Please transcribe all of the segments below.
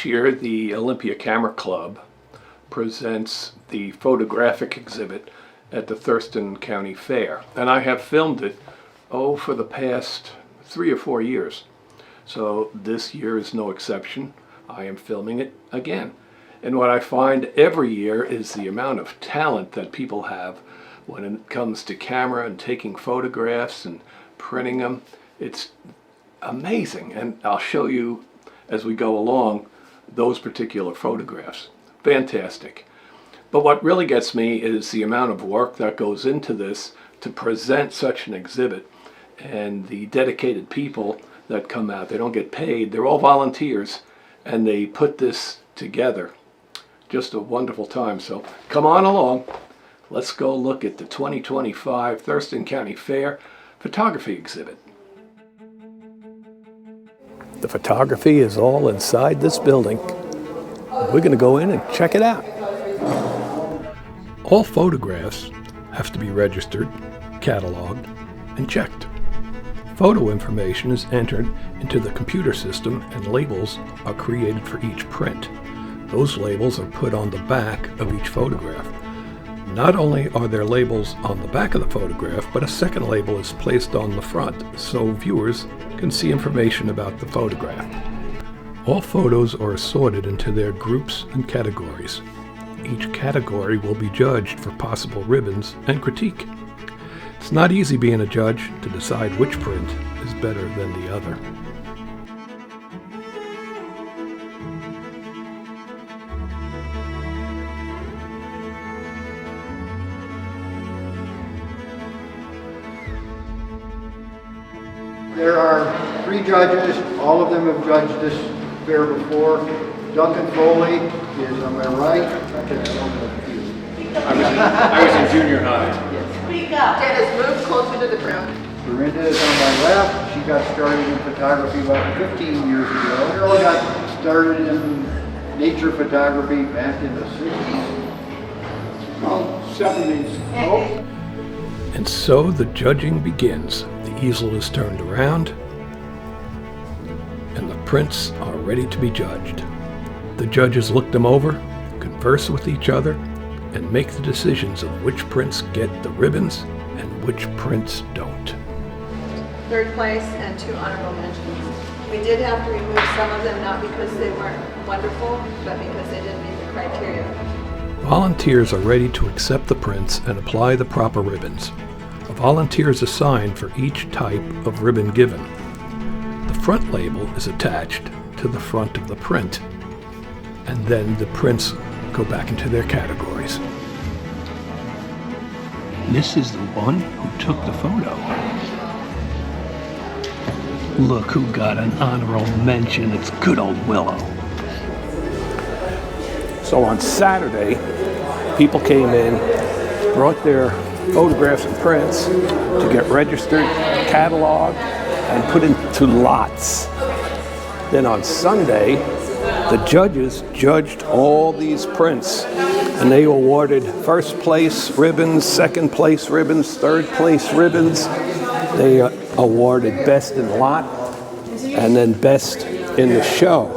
Each year, the Olympia Camera Club presents the photographic exhibit at the Thurston County Fair. And I have filmed it, for the past 3 or 4 years. So this year is no exception. I am filming it again. And what I find every year is the amount of talent that people have when it comes to camera and taking photographs and printing them. It's amazing. And I'll show you as we go along those particular photographs. Fantastic. But what really gets me is the amount of work that goes into this to present such an exhibit, and the dedicated people that come out. They don't get paid. They're all volunteers, and they put this together. Just a wonderful time. So come on along. Let's go look at the 2025 Thurston County Fair photography exhibit. The photography is all inside this building. We're going to go in and check it out. All photographs have to be registered, cataloged, and checked. Photo information is entered into the computer system and labels are created for each print. Those labels are put on the back of each photograph. Not only are there labels on the back of the photograph, but a second label is placed on the front so viewers can see information about the photograph. All photos are assorted into their groups and categories. Each category will be judged for possible ribbons and critique. It's not easy being a judge to decide which print is better than the other. There are 3 judges. All of them have judged this fair before. Duncan Foley is on my right. I was in junior high. Speak up. Dennis, move closer to the ground. Dorinda is on my left. She got started in photography about 15 years ago. Carol got started in nature photography back in the 60s. Well, 70s. Oh. And so the judging begins. The easel is turned around, and the prints are ready to be judged. The judges look them over, converse with each other, and make the decisions of which prints get the ribbons and which prints don't. 3rd place and 2 honorable mentions. We did have to remove some of them, not because they weren't wonderful, but because they didn't meet the criteria. Volunteers are ready to accept the prints and apply the proper ribbons. A volunteer is assigned for each type of ribbon given. The front label is attached to the front of the print, and then the prints go back into their categories. This is the one who took the photo. Look who got an honorable mention. It's good old Willow. So on Saturday, people came in, brought their photographs and prints to get registered, cataloged, and put into lots. Then on Sunday, the judges judged all these prints, and they awarded 1st place ribbons, 2nd place ribbons, 3rd place ribbons. They awarded best in lot and then best in the show.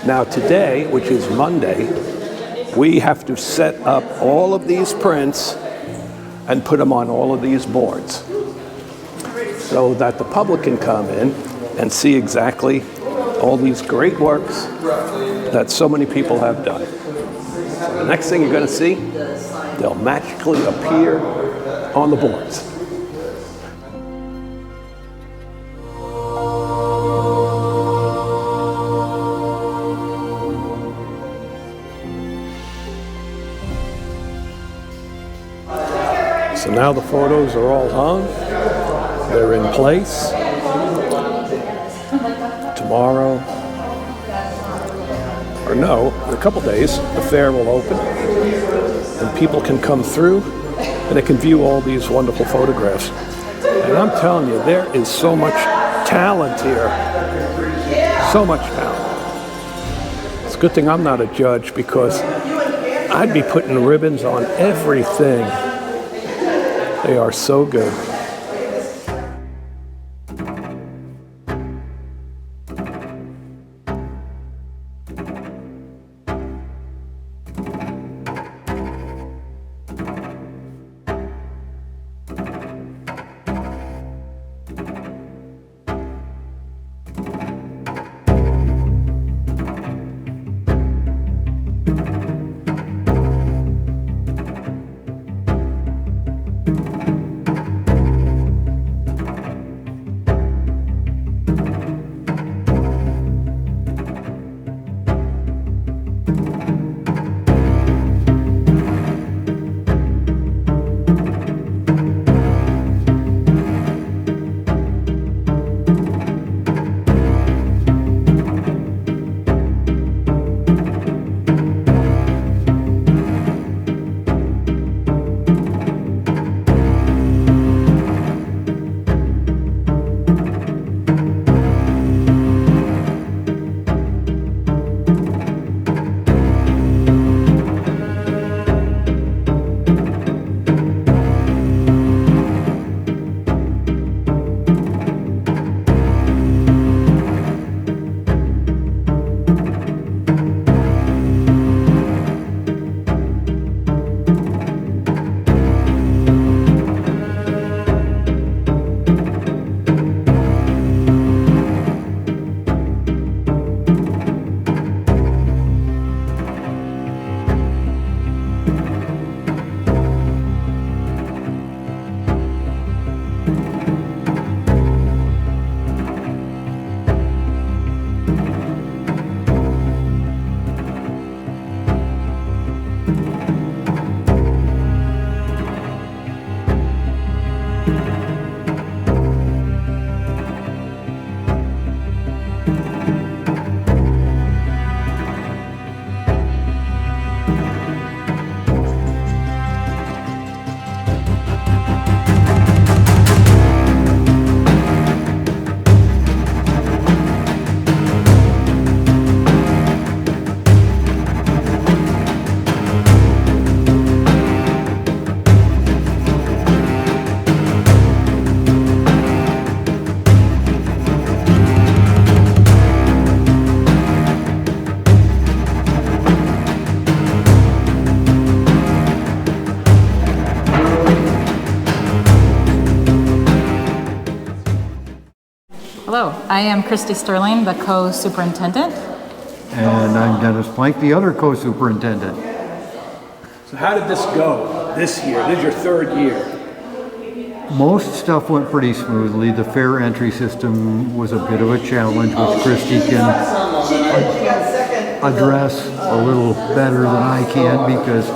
Now today, which is Monday, we have to set up all of these prints and put them on all of these boards so that the public can come in and see exactly all these great works that so many people have done. So the next thing you're going to see, they'll magically appear on the boards. So now the photos are all hung. They're in place. Tomorrow, or no, in a couple days, the fair will open and people can come through and they can view all these wonderful photographs. And I'm telling you, there is so much talent here. So much talent. It's a good thing I'm not a judge because I'd be putting ribbons on everything. They are so good. Hello, I am Christy Sterling, the co-superintendent. And I'm Dennis Plank, the other co-superintendent. So how did this go this year? This is your third year. Most stuff went pretty smoothly. The fare entry system was a bit of a challenge, which Christy can address a little better than I can because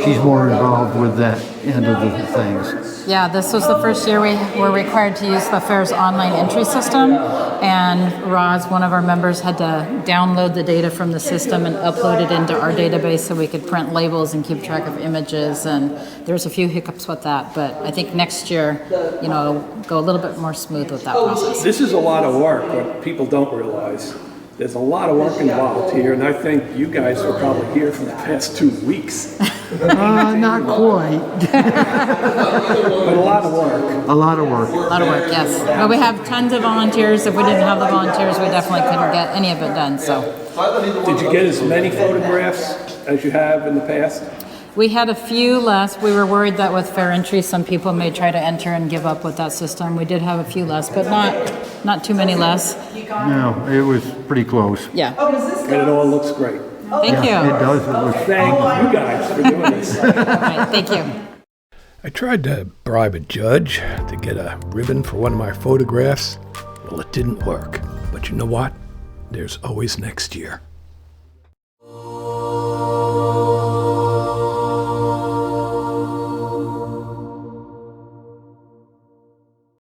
she's more involved with that end of the things. Yeah, this was the first year we were required to use the fair's online entry system, and Roz, one of our members, had to download the data from the system and upload it into our database so we could print labels and keep track of images, and there's a few hiccups with that, but I think next year, you know, it'll go a little bit more smooth with that process. This is a lot of work, what people don't realize. There's a lot of work involved here, and I think you guys are probably here for the past 2 weeks. Not quite. But a lot of work. A lot of work. A lot of work, yes. But we have tons of volunteers. If we didn't have the volunteers, we definitely couldn't get any of it done, so. Did you get as many photographs as you have in the past? We had a few less. We were worried that with fair entry, some people may try to enter and give up with that system. We did have a few less, but not too many less. No, it was pretty close. Yeah. And it all looks great. Thank you. It does. It was. Thank you guys for doing this. All right, thank you. I tried to bribe a judge to get a ribbon for one of my photographs. Well, it didn't work. But you know what? There's always next year.